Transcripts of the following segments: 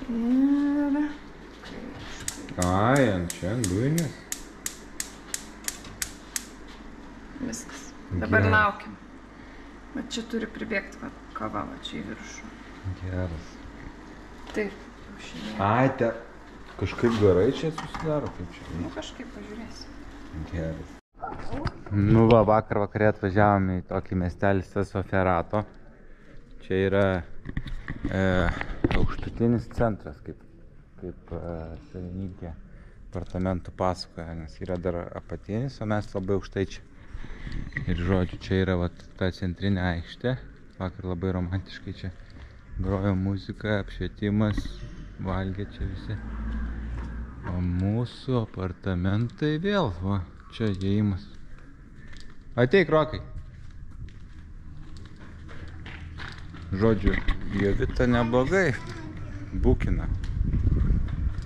Ir... Ai, ant čia, dujinės. Viskas. Dabar laukiam. Bet čia turi pribėgti kava, va čia į viršų. Geras. Taip, kiaušiniai. Ai, te kažkaip garai čia susidaro, kaip čia. Nu kažkaip pažiūrėsim. Geras. Nu va, vakar atvažiavome į tokį miestelį Sesoferato. Čia yra aukštutinis centras, kaip savininkė apartamentų pasakoja, nes yra dar apatinis, o mes labai aukštai čia. Ir žodžiu, čia yra va, ta centrinė aikštė. Vakar labai romantiškai čia grojo muzika, apšvietimas, valgė čia visi. O mūsų apartamentai vėl, va, čia įėjimas. Ateik, Rokai. Žodžiu, Jovita neblogai bukina.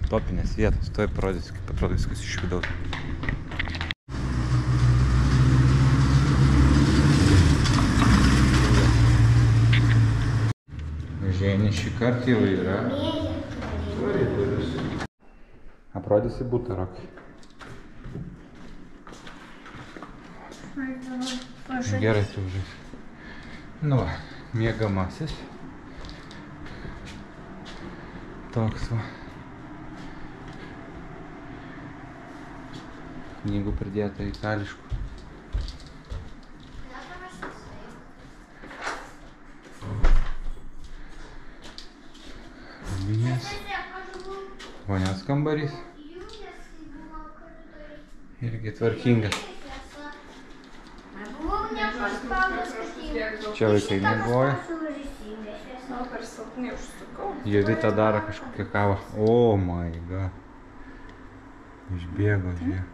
Topinės vietos, tuoj parodys, kaip atrodo viskas iš vidaus. Žemė šį kartą jau yra. Koridorius. Aprodysi butą, Rokai. Gerai, tu užais. Nu va, miegamasis. Toks va. Knygų pridėta itališkų. Vonios kambarys. Irgi tvarkingas. Čia vaikai miegoja. Jovita daro kažkokią kavą. Oh my god. Išbėgo, žiūrėk.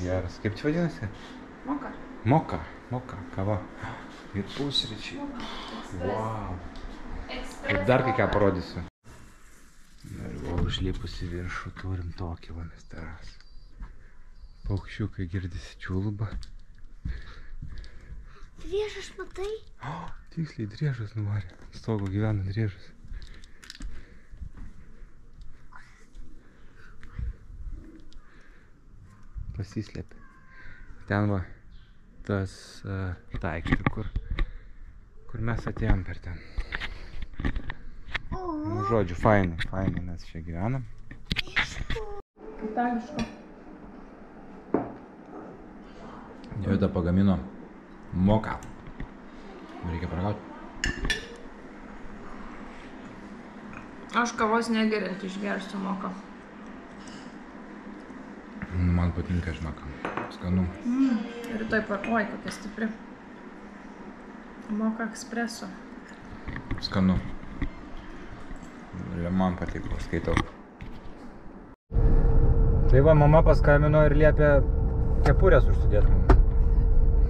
Geras. Kaip čia vadinasi? Moka. Moka, kava. Ir pusryčiai. Wow. Ir dar kai ką parodysiu. Ir va, užlipus į viršų turim tokį vamis terasą. Paukščiukai girdisi čiulba. Driežas, matai? O, tiksliai driežas nuvarė. Stogo gyvena driežas. Pasislėpė. Ten va, tas ta aikštė, kur mes atėjom per ten. Nu, žodžiu, fainai mes čia gyvenam. Itališko. Jovita pagamino moką. Reikia paragauti. Aš kavos negeriant išgersiu moką. Man patinka žinok. Skanu. Rytoj oi, kokia stipri. Moka ekspreso. Skanu. Man patiko, skaitau. Tai va, mama paskambino ir liepė kepurės užsidėti mums.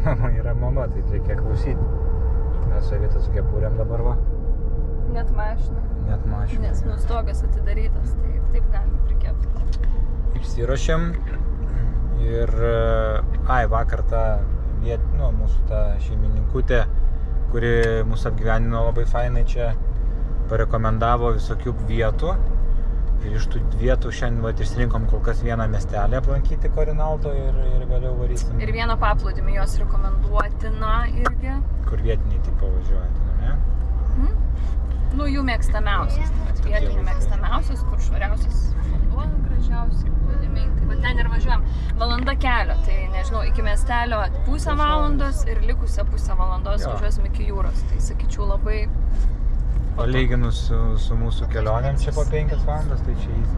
Mama yra mama, tai reikia klausyti. Mes su Jovita su kepurėm dabar va. Net mašina. Nes stogas atidarytas, tai taip galim prikepti. Išsiruošėm ir vakar ta mūsų ta šeimininkutė, kuri mūsų apgyvenino labai fainai čia, parekomendavo visokių vietų. Ir iš tų vietų šiandien išsirinkom kol kas vieną miestelį aplankyti Korinaldo ir vėliau varysim. Ir vieną paplūdimį jos rekomenduotina irgi. Kur vietiniai taip pavažiuoja, ne? Nu, jų mėgstamiausias. Vietinių mėgstamiausias, kur švariausias vanduo, gražiausias paplūdimiai. Tai va ten ir važiuojam. Valanda kelio, tai nežinau, iki miestelio pusę valandos ir likusią pusę valandos važiuosim iki jūros. Tai sakyčiau labai... Palyginus su mūsų kelionėm čia po 5 valandas, tai čia easy.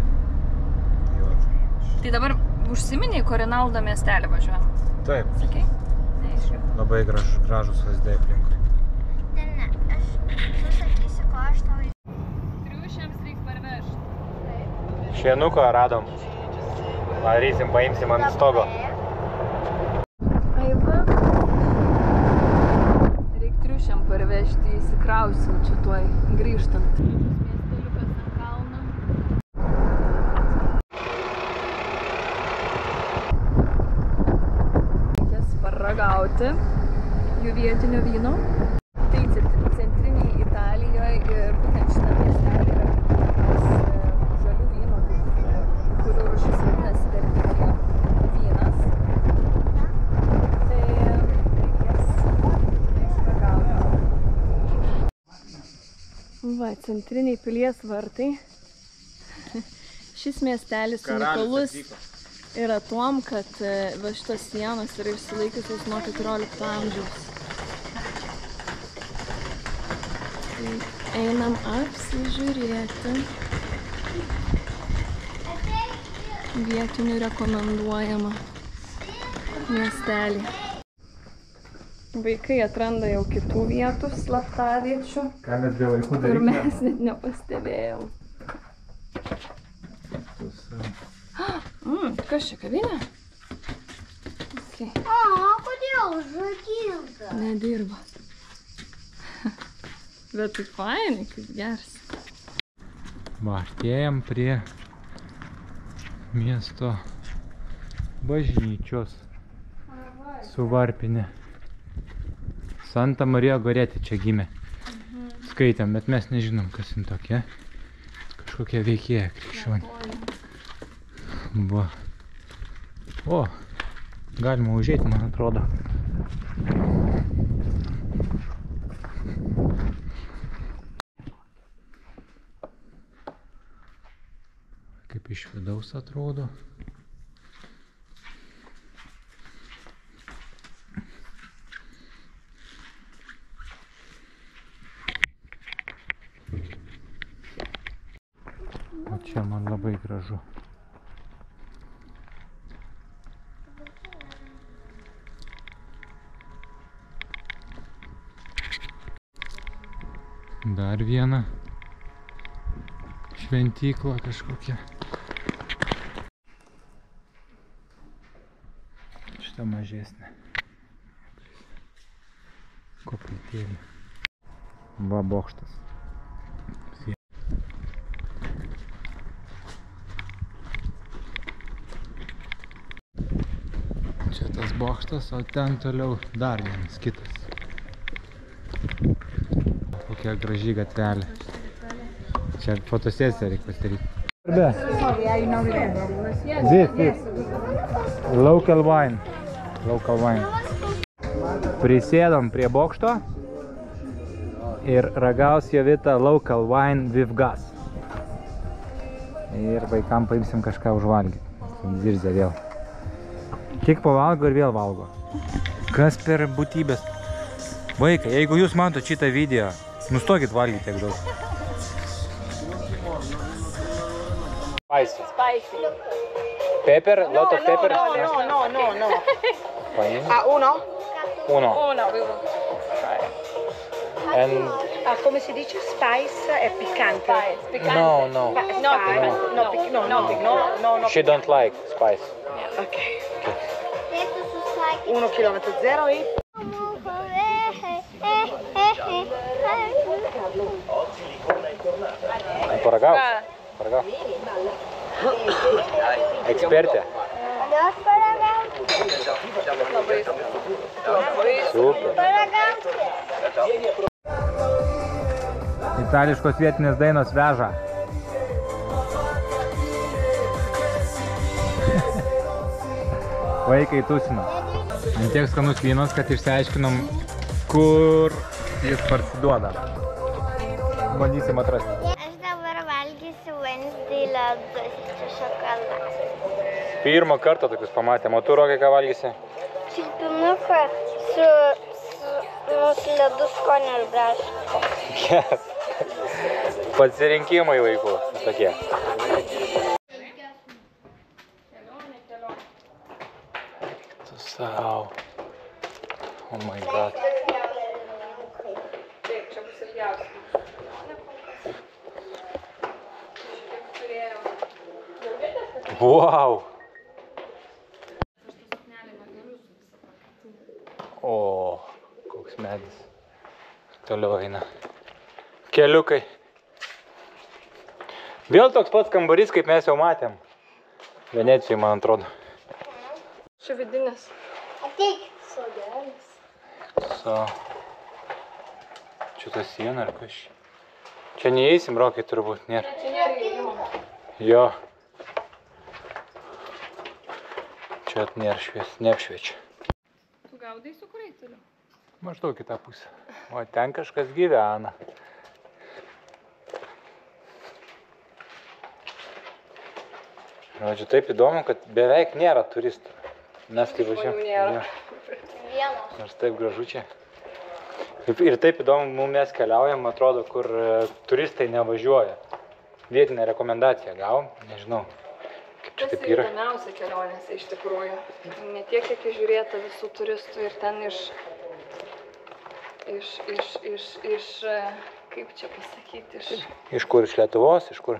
Tai dabar užsiminiai Korinaldo miestelį važiuojam? Taip. Sakei? Neaiškiau. Labai gražus vaizdai aplinkui. Ne, aš sakysiu, ko aš tau reikia. Triušiams reikia parvežti. Šienuko radom. Varysim, paimsim ant stogo. Aiva. Reik triušiam parvežti, įsikrausim čia tuoj grįžtant. Miesteliukas ant kalno. Reikės paragauti jų vietinio vyno. Tai centriniai Italijoje ir būtent šitą miestelį yra centriniai pilies vartai. Šis miestelis unikalus yra tuom, kad va šitos sienos yra išsilaikiusios nuo 14 amžiaus. Tai einam apsižiūrėti vietinių rekomenduojamą miestelį. Vaikai atranda jau kitų vietų slaptaviečių, kur mes net nepastebėjom. Kas čia, kavinė? Okay. Kodėl užrakinta? Nedirba. Bet tai fainai, kaip geras. Va, artėjam prie miesto bažnyčios su varpinė. Santa Marija Gorėti čia gimė. Skaitėm, bet mes nežinom, kas jin tokia. Kažkokia veikėja krikščionė. Va. O, galima užeiti, man atrodo. Kaip iš vidaus atrodo. O čia man labai gražu. Dar viena šventykla kažkokia. Šitą mažesnė. Koplytėlė. Va bokštas. Čia tas bokštas, o ten toliau dar vienas kitas. Kokia graži gatvelė. Čia fotosesiją reikia pasidaryti. This. Local wine. Prisėdom prie bokšto ir ragaus Jovita local wine with gas. Ir vaikam paimsim kažką užvalgyti. Zirzė vėl. Tik pavalgo ir vėl valgo. Kas per būtybės? Vaikai, jeigu jūs matot šitą video, nustokit valgyti tiek daug. Spicy. Pepper? Lot of pepper? No. Fine. Uno? Uno. We will try. And Come si dice? Spice è piccante. no. No. She don't like spice. Ok. 1 chilometro 0 e... Paragau? Ekspertė? Super. Itališkos vietinės dainos veža. Vaikai tusino. Ant tiek skanus vynas, kad išsiaiškinom, kur jis parsiduoda. Bandysim atrasti. Aš dabar valgysiu Wednesday ledus su šokoladu. Pirmą kartą tokius pamatėm, o tu, Rokai, ką valgysi? Čirpinuką su ledu skonio ir braško. Yes. Pasirinkimai vaikų tokie. Tu sau. Oh my god. Wow. O, koks medis. Toliau eina. Keliukai. Vėl toks pats kambarys, kaip mes jau matėm. Venecijai, man atrodo. Čia vidinės. Ateik. Sodelis. Čia ta siena ar kas čia? Čia neįeisim, Rokai, turbūt nėra. Čia nėra įėjimo. Jo. Čia nėra neapšviečia. Tu gaudai su kuriai turiu? Maždaug kitą pusę. O ten kažkas gyvena. Žodžiu, taip įdomu, kad beveik nėra turistų. Mes kai važiuojam. Nėra. Vienas. Nors taip gražu čia. Ir taip įdomu, mes keliaujam, atrodo, kur turistai nevažiuoja. Vietinę rekomendaciją gavom, nežinau, kaip čia taip yra. Tas įdomiausia kelionėse iš tikrųjų. Ne tiek, kiek žiūrėta visų turistų ir ten iš kaip čia pasakyti, Iš kur? Iš Lietuvos? Iš kur?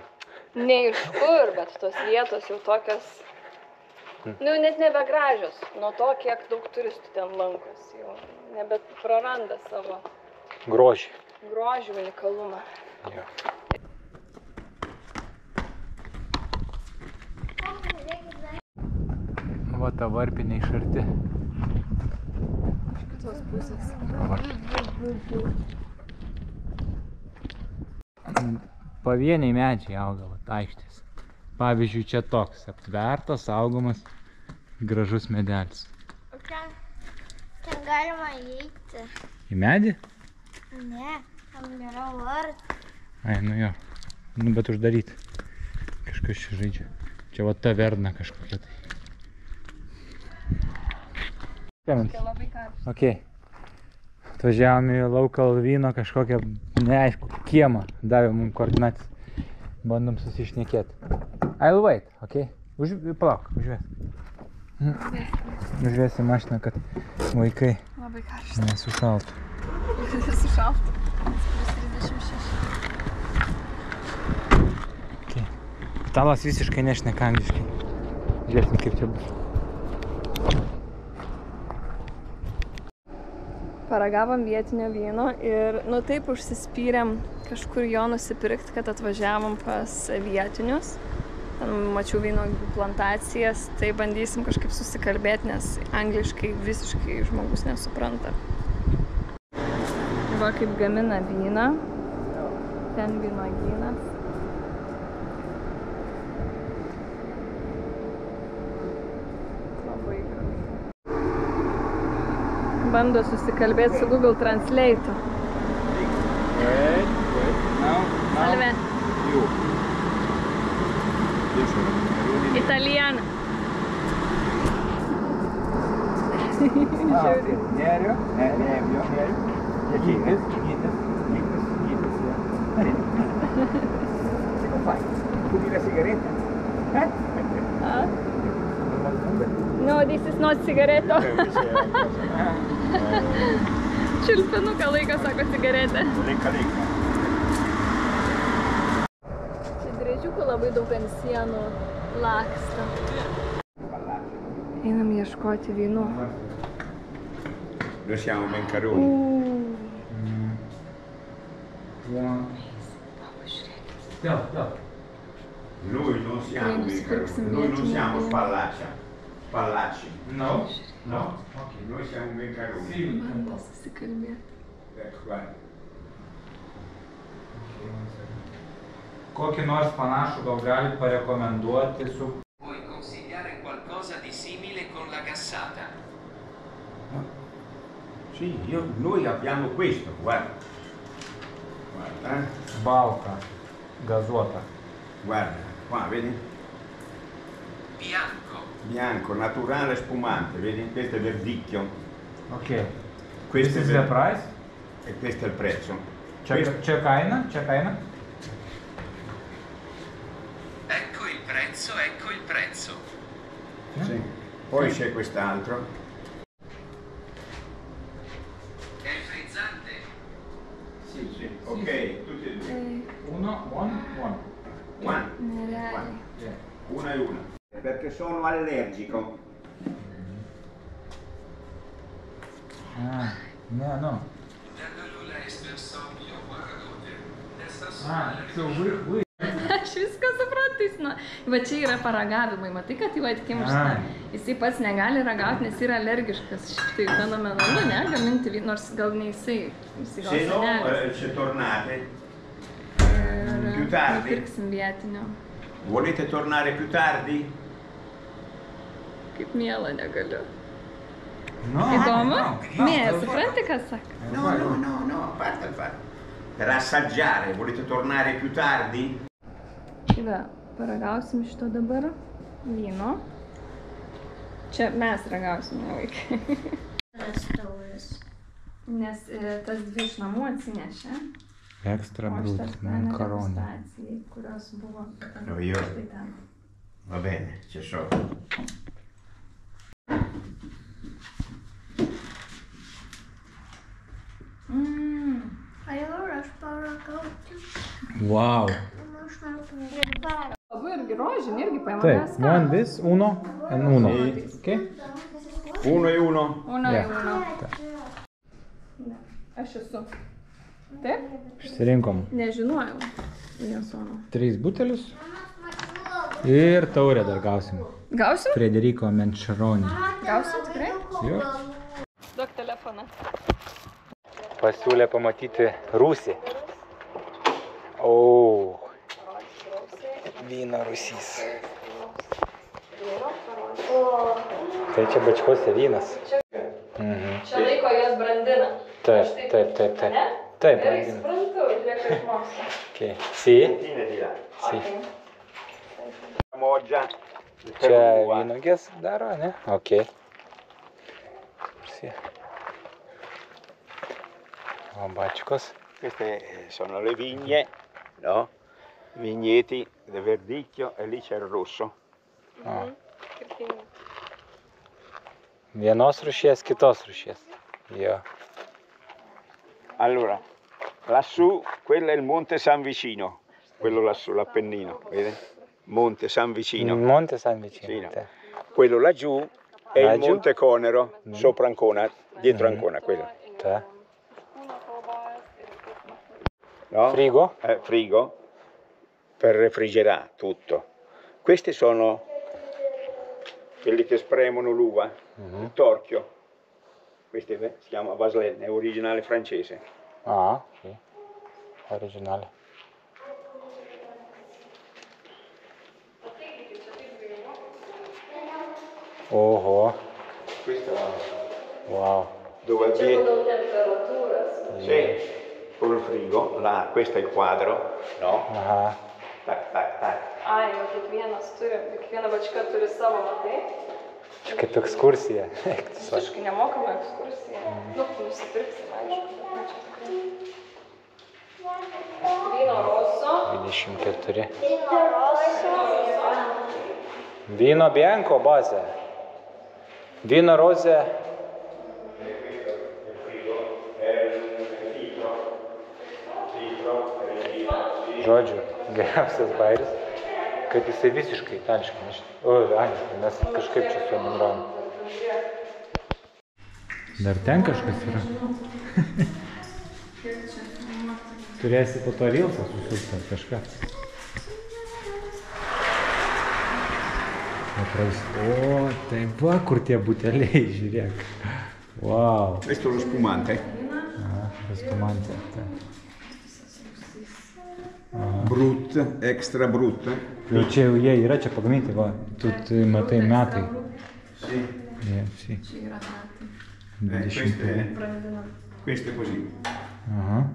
ne iš kur, bet tos vietos jau tokios, net nebegražios, nuo to, kiek daug turistų ten lankosi, jau nebet praranda savo Grožį. grožį, unikalumą. Jo. Va ta varpinė iš arti. Iš kitos pusės. Pavieniai medžiai auga, aikštės. Pavyzdžiui, čia toks aptvertas, saugomas, gražus medelis. O ten galima įeiti. Į medį? Ne, tam nėra vartų. Ai, nu jo. Nu, bet uždaryti. Kažkas čia žaidžia. Čia va taverna kažkokia tai. Labai karšta. Ok. Atvažiavom į local vyno kažkokią neaišku kiemą. Davė mums koordinatės. Bandom susišnekėti. I'll wait, ok? Palauk, užvės. Užvėsi mašiną, kad vaikai Labai karšta. nesušaltų. Sušaltų. Plus 36. Ok. Talas visiškai nešneka angliškai. Žiūrėsim, kaip čia bus. Paragavom vietinio vyno ir, taip užsispyrėm kažkur jo nusipirkti, kad atvažiavom pas vietinius. Ten mačiau vynuogių plantacijas, tai bandysim kažkaip susikalbėti, nes angliškai visiškai žmogus nesupranta. Va kaip gamina vyną. Ten vynuogynas. Labai gražu. Bando susikalbėti su Google Translate. Wait. Now. Salve. You. Italiana. Nerio. Gytis. Come fai? Fumi la sigaretta? No, this is not cigaretto. Čiulpinuką laiko, sako, cigaretė. Lecca. Čia drėžiukų labai daug ant sienų laksta. Einam ieškoti vynų. Noi siamo Mencaroni. Noi non siamo Mencaroni. Noi non siamo Spallacci. No. Ok, noi siamo Mencaroni. Bando susikalbėti. Ecco, guarda. Kokį nors panašų gal galit parekomenduoti su... Puoi consigliare qualcosa di simile con la gassata? Sì, noi abbiamo questo, guarda. Guarda, Balka, gazuota. guarda, qua, vedi? Bianco. Bianco, naturale, spumante, vedi? Questo è verdicchio. Ok. Questo This è is the price? E questo è il prezzo. Čia kaina? Ecco il prezzo. Sì. Poi c'è quest'altro. È il frizzante. Sì. Ok, tutti e due. One. Nerealiai. Una e una. Perché sono allergico. Ah, ne, no. Aš viską suprantu, va čia yra paragavimai, matai, kad jau atkimšta. Jisai pats negali ragauti, nes yra alergiškas. Štai fenomenalu, ne, gaminti vyną, nors gal ne jisai gal Se no, senelis. se tornate Ir più tardi. nupirksim vietinio. Volete tornare più tardi? Kaip miela negaliu. No. Įdomu? Ne, supranti, ką sako? No, a parte il fatto. Per assaggiare, volete tornare più tardi? Va, paragausim šito dabar. vyno. Čia mes ragausime, vaikai. Nes tas dvi iš namų atsinešė. Extra brut, makaronė. Kurios buvo No, io. štai ten. Va bene, ci so. Wow. Labai irgi rožinį, irgi paimame Taip, skanų. one this, uno and uno. Okay? Uno e uno. Uno į Yeah. uno. Aš esu. Taip? Išsirinkom Nežinojau. Nesuonu. 3 butelius. Ir taurę dar gausim. Gausim? Frederico Menčeronį. Gausim tikrai? Jo. Duok telefoną. Pasiūlė pamatyti rūsį. O. Vyno rūsys. Tai čia bačkose vynas. Čia laiko jos brandina. Taip. Taip, brandina. Suprantu, lieka išmoksta. Okay. Si. Fine di là. Si. Moggia. Čia vynogės daro, ne? Ok. Si. O bačkos. Queste sono le vigne, no? Vigneti del verdicchio e lì c'è il rosso. Vienos rūšies, kitos rūšies. Jo. Allora, lassù, quello è il Monte San Vicino, quello lassù, l'Appennino, vedi? Monte San Vicino. Monte San Vicino. Sì, no. Taip. Quello laggiù è il Laggiù? Monte Conero, sopra Ancona, dietro Ancona, quello. Taip. No? Frigo? Frigo per refrigerare tutto. Questi sono quelli che spremono l'uva, il torchio. Questo si chiama Vaslenne, è originale francese. Ah, ok. Originale. Oho. Questo Wow. dove avviene... Sì, con il frigo, là, questo è il quadro, no? Aha. Tac, tac, tac. Ai, jau kiekviena bačka turi savo, matai? Čia kaip ekskursija. Visiškai nemokama ekskursija. Nu, tu nusipirksi, aišku. Vyno rosso. 24. Vino rosso. Vino bianco bazė. Vino rozė. Žodžiu, geriausias bairis, kad jisai visiškai itališkai nežinai. O, angliškai, mes kažkaip čia su bendravom. Dar ten kažkas yra. Turėsi po to rilsą susiūsti ar kažką. O, tai va, kur tie buteliai, žiūrėk. Wow. Questo è lo spumante. Aha, spumante. Brut, extra brut. Jau čia jau jie yra čia pagaminti, va. Tu matai metai. Sì. Sì. Čia yra metai. Questo è così. Aha.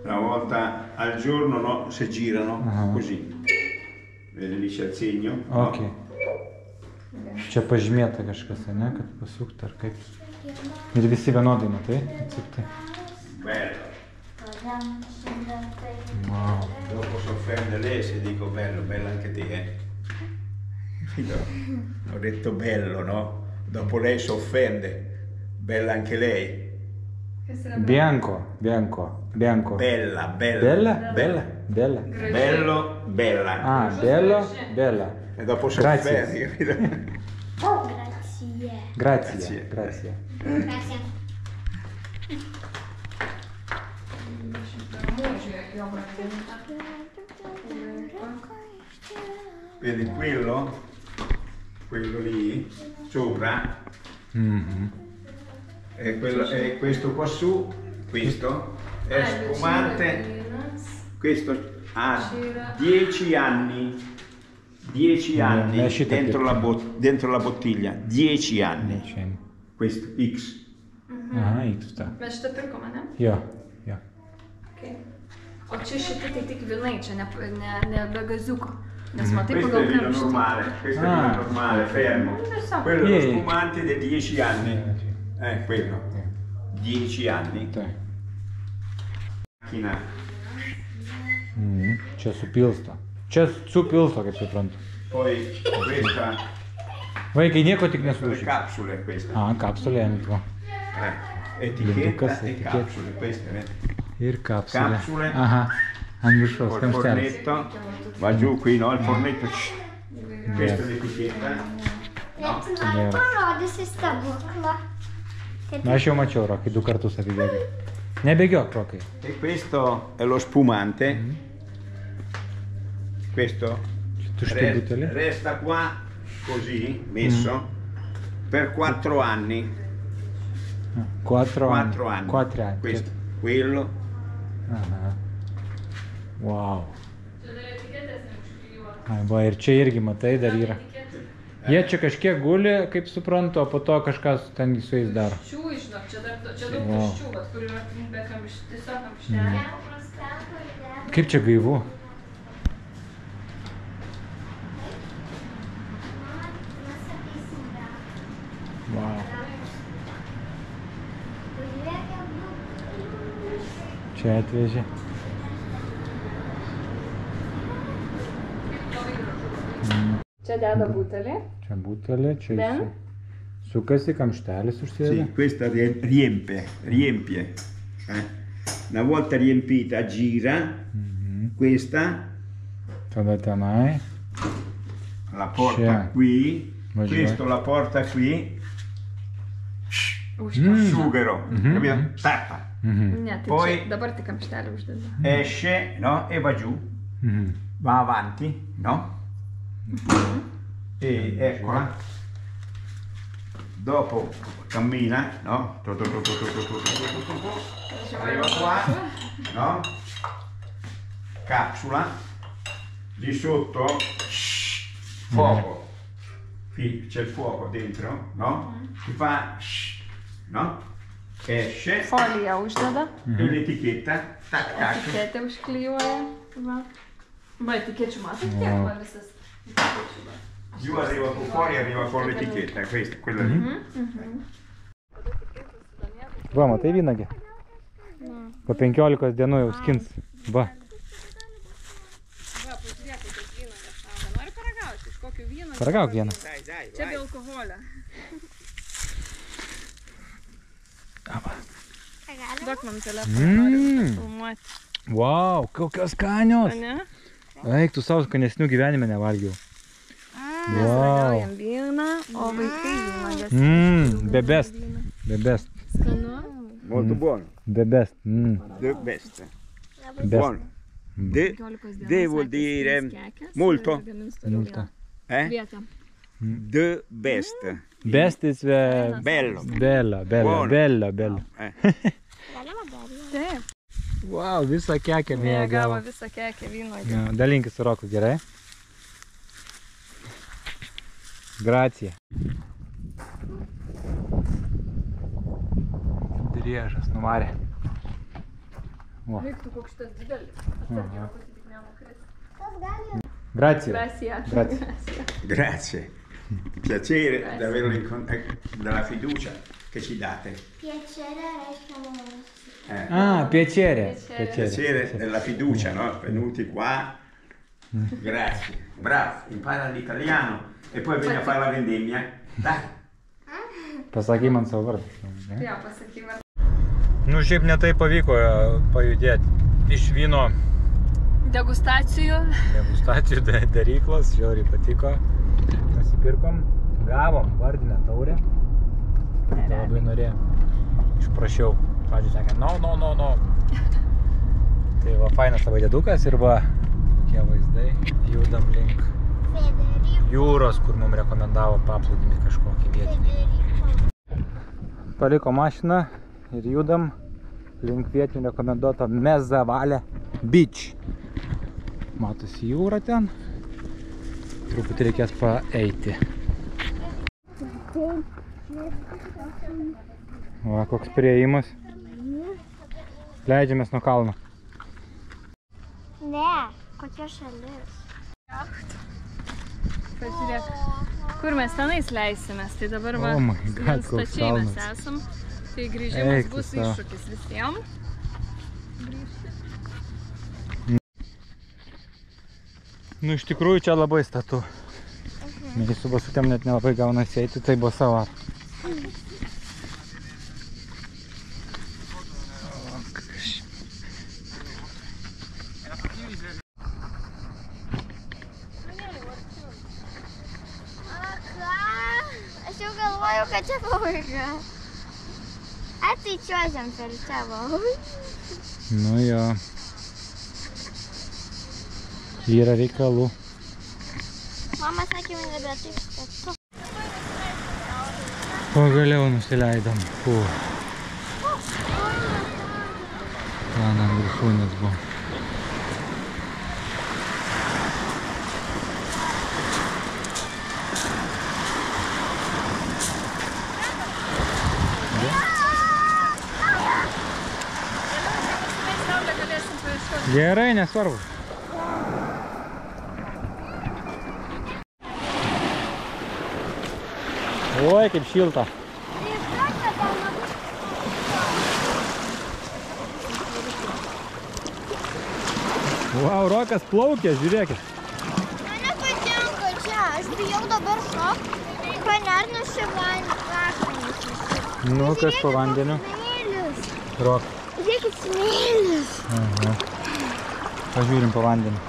Una volta al giorno, no, se girano, così. Vedi lì c'è il segno. Ok. Čia pažymėta kažkas, ne, kad pasukti ar kaip. Ir visi vienodai, matai, atsukti. Bello. Wow. Dopo si offende lei se dico bello, bella anche te, eh. Ho detto bello, no? Dopo lei si offende, bella anche lei. Bianco. Bella. Bella? Bella. Bello, bella. Ah, bello, bella. E dopo si Grazie. offende, capito? Oh, grazie. Grazie. Grazie. Vedi quello lì, sopra, e questo qua su, questo è spumante, questo ha 10 anni dentro la bottiglia, 10 anni, questo X. Aha, X ta. Mes šitą pirkome, ne? Jo. Okay. O čia šitie tai tik vinai, čia ne be gaziuko. Nes matai Questo è pagal il vino kamštį. normale, questo è il vino normale, fermo. Quello è lo spumante di 10 anni. Quello. 10 anni. Tai. Macchina. Čia supilsto. Čia supilsto, kaip suprantu. Poi questa Vaikai nieko tik sono le nesulušė. capsule queste. Kapsulė ant va. Etichetta Lindukas, e etichetta. capsule queste, vedi? Ir kapsulė. Kapsulė. Aha. Ant viršaus, Col kamštelis. fornetto, va giù qui, no? Il fornetto. Questa è l'etichetta. Man parodysi stebuklą. Na, aš jau mačiau, Rokai, 2 kartus apibėgai. Nebėgiok, Rokai. E questo è lo spumante. Questo Tušti buteliai. resta qua così messo per 4 anni. 4 4 anni. 4 anni. Questo, quello. Aha. Wow. Ai, va, ir čia irgi, matai, dar yra. Jie čia kažkiek guli, kaip suprantu, o po to kažkas ten su jais daro. Tuščių, žinok, čia daug Wow. tuščių, bet kur yra be tiesiog kamštelė. Kaip čia gaivu. Wow. Čia atvežė. Čia deda butelį. Čia butelė, čia Ben? jisai sukasi, kamštelis Sì, užsideda. questa riempie. Una volta riempita gira, questa Tada tenai. la porta C'è. qui, Vai, questo la porta qui, sughero, capito? Tappa, Ne, tai Poi- čia dabar tik kamštelį uždeda. esce, no? E va giù, va avanti, no? E eccola. Dopo cammina, no? Arriva qua, no? Capsula, di sotto fuoco, qui c'è il fuoco dentro, no? Si fa, no? Esce Foliją uždeda. e l'etichetta, tac tac, Etiketę užklijuoja. Va. Va, etikečių matai tiek, va visas. etikečių, va. giù arriva fuori, arriva con l'etichetta, questa, quella lì. Va, matai vynagį? Po 15 dienų jau skins. Va. Va, pažiūrėk, kokios vynuogės auga. Nori paragauti, iš kokių vynuogės? Paragauk vieną. Dai, dai, Čia vai. be alkoholio. Duok man telefoną, noriu filmuoti. Wow, kokios skanios. Ne? Eik, tu savo skanesnių gyvenime nevalgiau. Mes ragaujam vyną, o vaikai vynuogės. The best. The best. Skanu. Molto buono. The best. The best. Best. Buono. De, 15 dienų. de vuol dire molto. Molto. Vietą. The best. Best is Bello. bella, bella, Buono. bella, bella. Taip. Wow, visą kekę Mėgavo mėgavo. visą kekę vynuogę. Ja, dalinkis su Roku, gerai? Gracija. Driežas nuvarė. O. Reiktų koks šitas didelis. Atsargiau, kad tik nenukris. Gracija. Grazie. Grazie. Grazie. Piacere di averlo della fiducia che ci date. Piacere reiškia Ah, piacere. Piacere della fiducia, no? Venuti qua. Grazie. Bravo, impara l'italiano e poi vieni a fare la vendemmia. Dai. Pasakai man savo vardą. Jo, pasakyk. Nu, šiaip netai pavyko pajudėti iš vyno Degustacijų. degustacijų daryklos, žiauriai patiko. Nusipirkom, gavom vardinę taurę. Tai labai norėjau. Išprašiau. Pradžiui sakė, no. Tai va, fainas labai dėdukas ir va, tokie vaizdai. Judam link jūros, kur mums rekomendavo paplūdimį kažkokį vietinį. Paliko mašiną ir judam link vietinį rekomenduoto Mezavalė Beach. Matosi jūra ten. Truputį reikės paeiti. Va, koks priėjimas. Leidžiamės nuo kalno. Ne, kokia šalis. Pažiūrėk, kur mes tenais leisimės, tai dabar va, Oh my God, koks stačiai mes kalnas. esam, tai grįžimas Eik tu bus sau. iššūkis visiems. Nu, iš tikrųjų, čia labai statu. Mes su basutėm net nelabai gaunasi eiti, tai buvo savo. Aš jau galvoju, kad čia pabaiga. Ai, tai čiuožiam per čia, va. Nu jo. Yra reikalų. Mama sakė, man nebe taip, kad tu. Pagaliau nusileidom. Ten ant viršūnės buvo. Gerai, nesvarbu. Oi, kaip šilta. Vau, Rokas plaukia, žiūrėkit. Man nepatinka čia, aš bijau dabar šokti, panernusi vandenį. Nu, kas po vandeniu? Smėlis. Rok. Žiūrėkit, smėlis. Aha. Pažiūrim po vandeniu.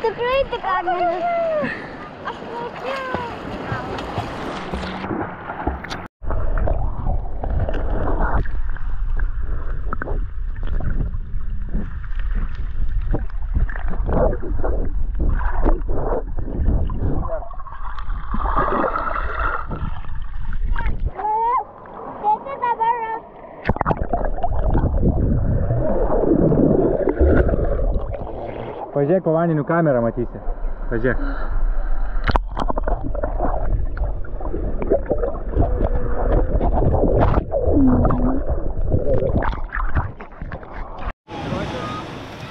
Tikrai tik akmenis. Aš plaukiau. Tėti dabar Pažiūrėk, po vandeniu kamerą matysi. Pažiūrėk.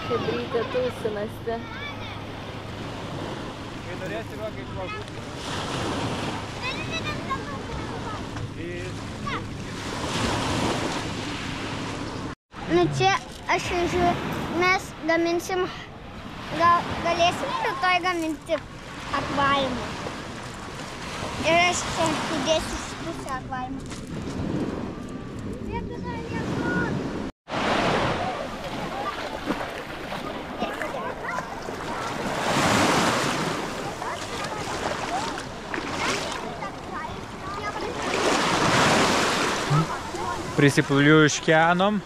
Chebrytė tausinasi. Kai norėsi, Rokai, išplaukti. Nu čia aš žiūriu, mes gaminsim, galėsim rytoj gaminti akvariumą. Ir aš čia įdėsiu šitą akvariumą. Prisipliuškenom.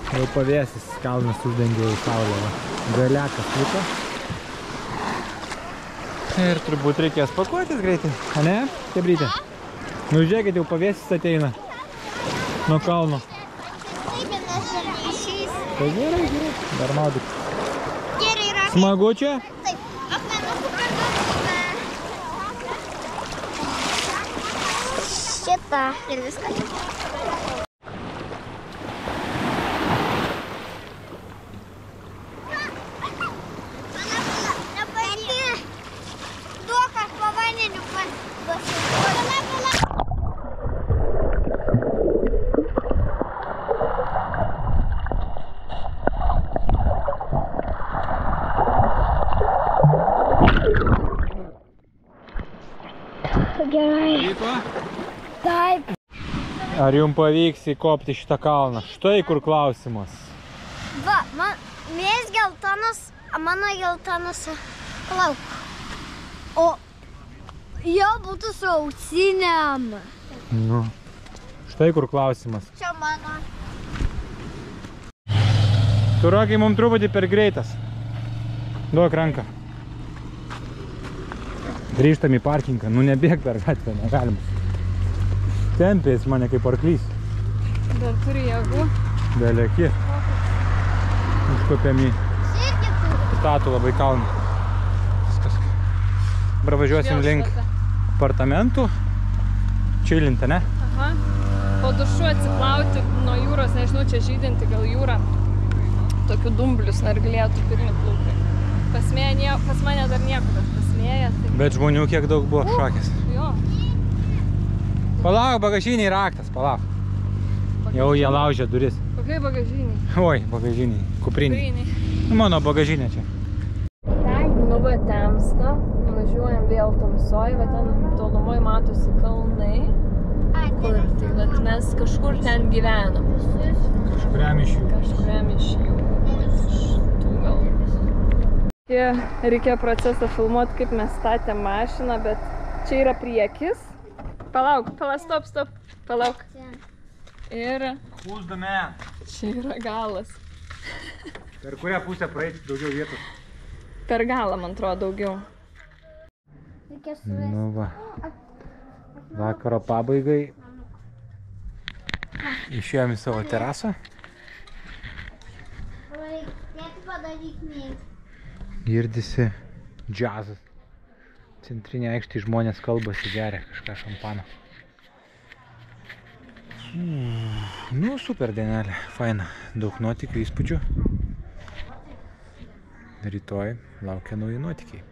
Jau pavėsis kalnas uždengė į saulę. Galiakas liko. Ir turbūt reikės pakuotis greitai. A ne, Chebrytė? Nu žiūrėkit, jau pavėsis ateina. Nuo kalno. Taip, nes ir išeis. Tai gerai, gerai. Dar maudyk. Gerai, yra. Smagu čia? Taip, akmenukų parduosime. Šitą ir viską. Duok aš po vandeniu pasiduosiu. Gerai. Taip. Ar jums pavyks įkopti šitą kalną? Štai kur klausimas. Va, mės geltonas, mano geltonas lauk. O jo būtų su ausinėm. Nu. Štai kur klausimas. Čia mano. Tu, Rokai, mums truputį per greitas. Duok ranką. Grįžtam į parkingą. Nu nebėg per gatvę, negalima. Tempės mane kaip arklys. Dar turi jėgų. Beleki. Užkopiam į Irgi turi. statų labai kalną. Viskas. Dabar važiuosim link apartamentų. Čilinti, ne? Aha. Po dušu atsiplauti nuo jūros, nežinau, čia žydinti gal jūra. Tokių dumblius narglėtų pirmi plaukai. Pas mane dar nieko, bet pasmėja. Tai... Bet žmonių kiek daug buvo šokęs. Jo. Palauk, bagažiniai raktas, palauk. Jau jie laužė duris. Kokiai bagažiniai? Oi, bagažiniai, kupriniai. Mano bagažinė čia. Nu va, temsta. Važiuojam vėl tamsoj, va ten tolumoj matosi kalnai. Kur tai, vat mes kažkur ten gyvenam. Kažkuriam iš jų. Kažkuriam iš jų. Iš tų gal. Reikia procesą filmuoti, kaip mes statėm mašiną, bet čia yra priekis. Palauk, stop, palauk. Ir čia yra galas. Per kurią pusę praeiti daugiau vietos? Per galą, man atrodo, daugiau. Nu va. Vakaro pabaigai išėjom į savo terasą. Girdisi džiazas. Centrinė aikštė žmonės kalbasi, geria kažką šampaną. Nu, super dienelė, faina. Daug nuotykių, įspūdžių. Rytoj laukia nauji nuotykiai.